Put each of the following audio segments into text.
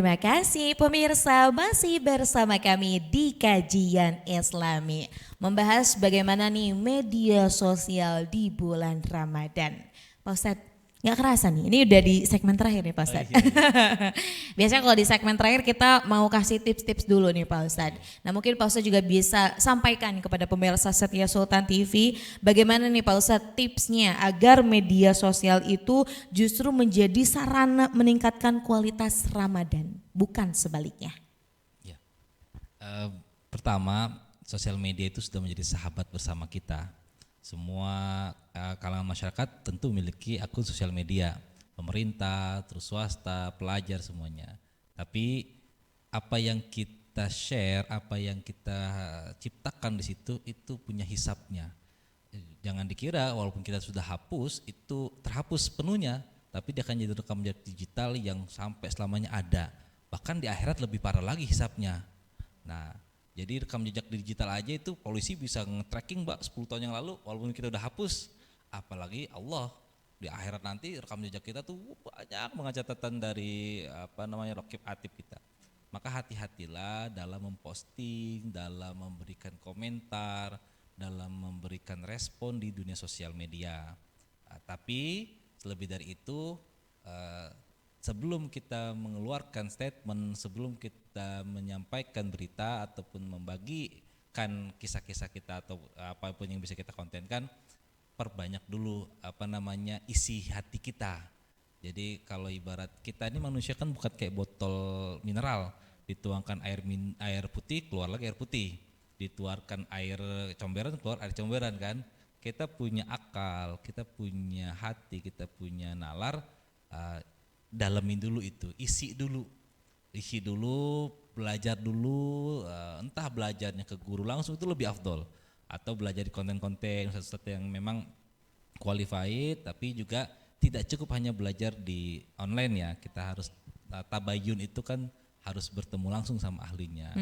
Terima kasih pemirsa, masih bersama kami di Kajian Islami. Membahas bagaimana nih media sosial di bulan Ramadan. Pak Ustadz, gak kerasa nih, ini udah di segmen terakhir nih Pak Oh, Ustadz. iya, iya. Biasanya kalau di segmen terakhir kita mau kasih tips-tips dulu nih Pak Ustadz. Nah mungkin Pak Ustadz juga bisa sampaikan kepada pemirsa setia Sultan TV, bagaimana nih Pak Ustadz tipsnya agar media sosial itu justru menjadi sarana meningkatkan kualitas Ramadan, bukan sebaliknya. Ya. Eh, Pertama, sosial media itu sudah menjadi sahabat bersama kita. Semua kalangan masyarakat tentu memiliki akun sosial media, pemerintah, terus swasta, pelajar semuanya. Tapi apa yang kita share, apa yang kita ciptakan di situ itu punya hisapnya. Jangan dikira walaupun kita sudah hapus itu terhapus sepenuhnya, tapi dia akan jadi rekam jejak digital yang sampai selamanya ada. Bahkan di akhirat lebih parah lagi hisapnya. Nah, jadi rekam jejak digital aja itu polisi bisa nge-tracking Mbak 10 tahun yang lalu walaupun kita udah hapus. Apalagi Allah, di akhirat nanti rekam jejak kita tuh banyak banget catatan dari rakib atib kita. Maka hati-hatilah dalam memposting, dalam memberikan komentar, dalam memberikan respon di dunia sosial media. Tapi lebih dari itu, sebelum kita mengeluarkan statement, sebelum kita menyampaikan berita ataupun membagikan kisah-kisah kita atau apapun yang bisa kita kontenkan, perbanyak dulu isi hati kita. Jadi kalau ibarat kita ini manusia kan bukan kayak botol mineral, dituangkan air putih keluar lagi air putih, dituarkan air comberan keluar air comberan kan. Kita punya akal, kita punya hati, kita punya nalar. Dalemin dulu itu, isi dulu, belajar dulu, entah belajarnya ke guru langsung itu lebih afdol, atau belajar di konten-konten sesuatu yang memang qualified, tapi juga tidak cukup hanya belajar di online ya, kita harus tabayun itu kan harus bertemu langsung sama ahlinya.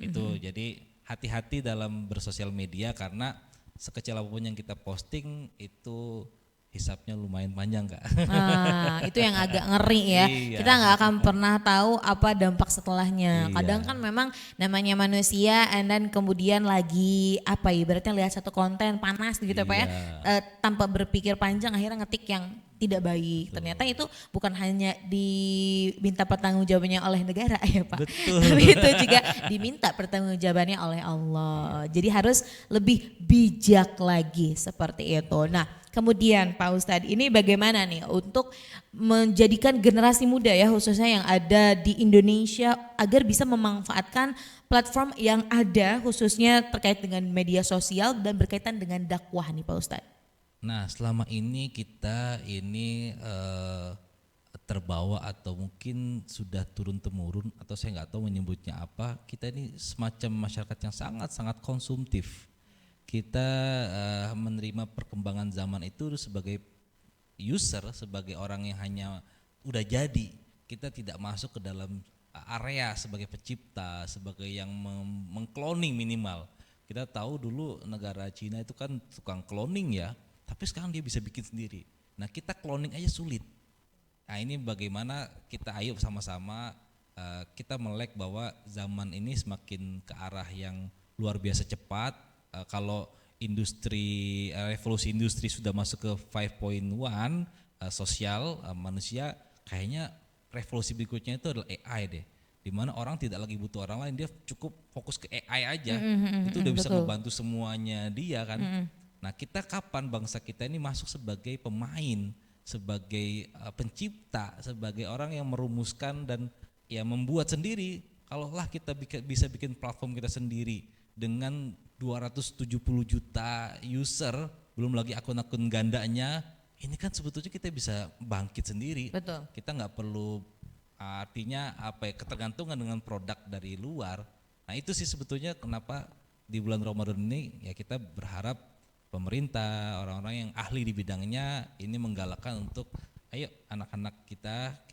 Itu jadi hati-hati dalam bersosial media karena sekecil apapun yang kita posting itu hisapnya lumayan panjang Kak. Nah, itu yang agak ngeri ya. Iya. Kita nggak akan pernah tahu apa dampak setelahnya. Iya. Kadang kan memang namanya manusia, and then kemudian lagi ibaratnya lihat satu konten panas gitu ya Pak ya, Iya. tanpa berpikir panjang akhirnya ngetik yang tidak baik. Ternyata itu bukan hanya diminta pertanggungjawabannya oleh negara ya Pak. Betul. Tapi itu juga diminta pertanggungjawabannya oleh Allah. Jadi harus lebih bijak lagi seperti itu. Nah, kemudian Pak Ustadz, ini bagaimana nih untuk menjadikan generasi muda ya khususnya yang ada di Indonesia agar bisa memanfaatkan platform yang ada khususnya terkait dengan media sosial dan berkaitan dengan dakwah nih Pak Ustadz. Nah, selama ini kita ini terbawa atau mungkin sudah turun temurun atau saya nggak tahu menyebutnya apa, kita ini semacam masyarakat yang sangat-sangat konsumtif. Kita menerima perkembangan zaman itu sebagai user, sebagai orang yang hanya udah jadi. Kita tidak masuk ke dalam area sebagai pencipta, sebagai yang mengcloning minimal. Kita tahu dulu negara Cina itu kan tukang cloning ya, tapi sekarang dia bisa bikin sendiri. Nah, kita cloning aja sulit. Nah, ini bagaimana kita ayo sama-sama kita melek bahwa zaman ini semakin ke arah yang luar biasa cepat. Kalau revolusi industri sudah masuk ke 5.1 sosial manusia, kayaknya revolusi berikutnya itu adalah AI deh, dimana orang tidak lagi butuh orang lain, dia cukup fokus ke AI aja, itu udah bisa membantu semuanya dia kan. Nah, kita kapan bangsa kita ini masuk sebagai pemain, sebagai pencipta, sebagai orang yang merumuskan dan ya membuat sendiri. Kalau lah kita bisa bikin platform kita sendiri dengan 270 juta user, belum lagi akun-akun gandanya, ini kan sebetulnya kita bisa bangkit sendiri. Betul. Kita nggak perlu artinya ketergantungan dengan produk dari luar. Nah, itu sih sebetulnya kenapa di bulan Ramadan ini ya kita berharap pemerintah, orang-orang yang ahli di bidangnya ini menggalakkan untuk ayo anak-anak kita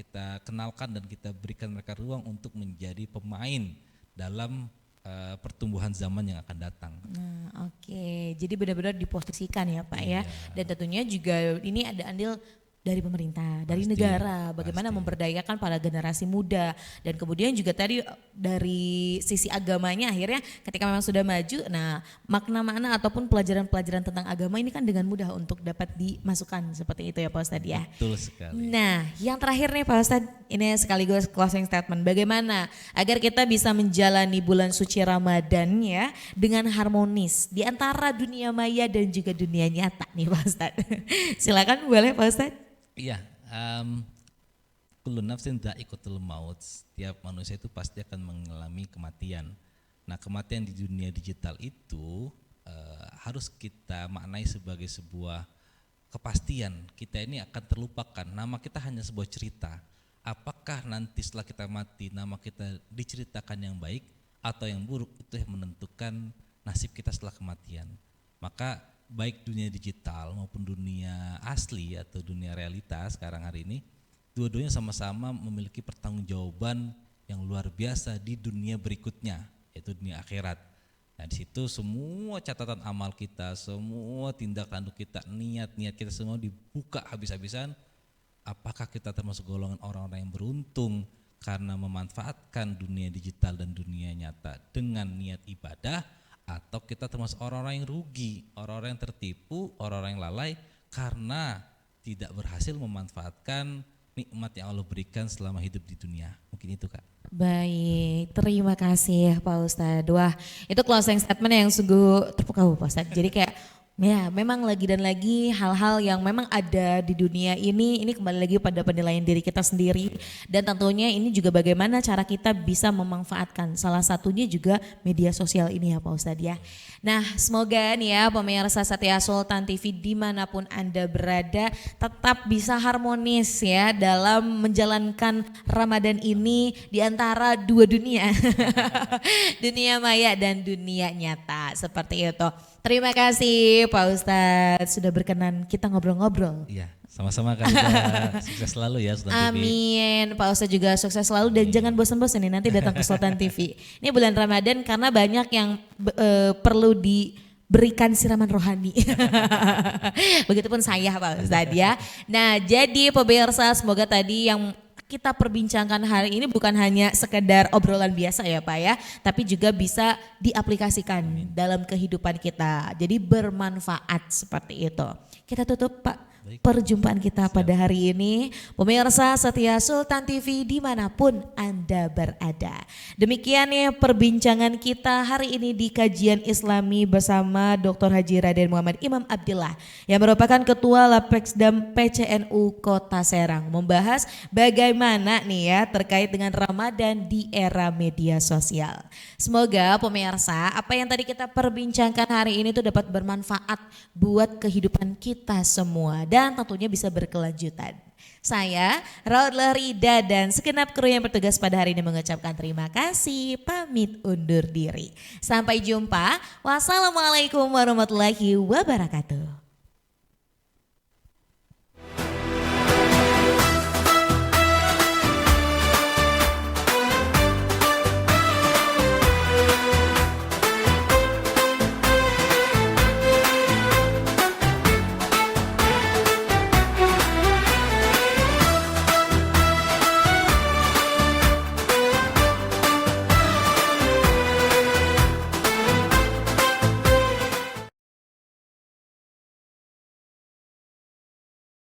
kenalkan dan kita berikan mereka ruang untuk menjadi pemain dalam pertumbuhan zaman yang akan datang. Nah, oke. Jadi benar-benar diposisikan ya Pak ya. Iya. Dan tentunya juga ini ada andil dari pemerintah, dari Pasti, negara, bagaimana pasti. memberdayakan para generasi muda, dan kemudian juga tadi dari sisi agamanya akhirnya ketika memang sudah maju, nah makna-makna ataupun pelajaran-pelajaran tentang agama ini kan dengan mudah untuk dapat dimasukkan seperti itu ya Pak Ustadz ya. Betul sekali. Nah, yang terakhir nih Pak Ustadz, ini sekaligus closing statement. Bagaimana agar kita bisa menjalani bulan suci Ramadan ya dengan harmonis di antara dunia maya dan juga dunia nyata nih Pak Ustadz. Silakan boleh Pak Ustadz. Iya, kullu nafsin dha'iqatul maut. Setiap manusia itu pasti akan mengalami kematian. Nah, kematian di dunia digital itu harus kita maknai sebagai sebuah kepastian. Kita ini akan terlupakan. Nama kita hanya sebuah cerita. Apakah nanti setelah kita mati nama kita diceritakan yang baik atau yang buruk, itu yang menentukan nasib kita setelah kematian. Maka baik dunia digital maupun dunia asli atau dunia realitas sekarang hari ini, dua-duanya sama-sama memiliki pertanggungjawaban yang luar biasa di dunia berikutnya, yaitu dunia akhirat. Nah, di situ semua catatan amal kita, semua tindak tanduk kita, niat-niat kita semua dibuka habis-habisan. Apakah kita termasuk golongan orang-orang yang beruntung karena memanfaatkan dunia digital dan dunia nyata dengan niat ibadah, atau kita termasuk orang-orang yang rugi, orang-orang yang tertipu, orang-orang yang lalai karena tidak berhasil memanfaatkan nikmat yang Allah berikan selama hidup di dunia. Mungkin itu Kak. Baik, terima kasih Pak Ustadz. Wah, itu closing statement yang sungguh terpukau Pak Ustadz. Jadi kayak ya memang lagi dan lagi hal-hal yang memang ada di dunia ini kembali lagi pada penilaian diri kita sendiri, dan tentunya ini juga bagaimana cara kita bisa memanfaatkan, salah satunya juga media sosial ini ya Pak Ustadz ya. Nah, semoga nih ya pemirsa Setia Sultan TV dimanapun Anda berada tetap bisa harmonis ya dalam menjalankan Ramadan ini di antara dua dunia dunia maya dan dunia nyata seperti itu. Terima kasih Pak Ustadz sudah berkenan kita ngobrol-ngobrol. Iya, sama-sama Kak Ida. Sukses selalu ya Sultan TV. Amin. Pak Ustadz juga sukses selalu dan jangan bosan-bosan nih nanti datang ke Sultan TV. Ini bulan Ramadan karena banyak yang perlu diberikan siraman rohani. Begitupun saya Pak Ustadz ya. Nah, jadi pemirsa semoga tadi yang kita perbincangkan hari ini bukan hanya sekedar obrolan biasa ya Pak ya, tapi juga bisa diaplikasikan dalam kehidupan kita. Jadi bermanfaat seperti itu. Kita tutup Pak perjumpaan kita pada hari ini. Pemirsa Setia Sultan TV dimanapun Anda berada. Demikian ya perbincangan kita hari ini di kajian Islami bersama Dr. Haji Raden Muhammad Imam Abdillah yang merupakan Ketua Lapexdam PCNU Kota Serang, membahas bagaimana nih ya terkait dengan Ramadan di era media sosial. Semoga pemirsa apa yang tadi kita perbincangkan hari ini tuh dapat bermanfaat buat kehidupan kita semua dan tentunya bisa berkelanjutan. Saya Raudlah Rida dan segenap kru yang bertugas pada hari ini mengucapkan terima kasih, pamit undur diri. Sampai jumpa. Wassalamualaikum warahmatullahi wabarakatuh.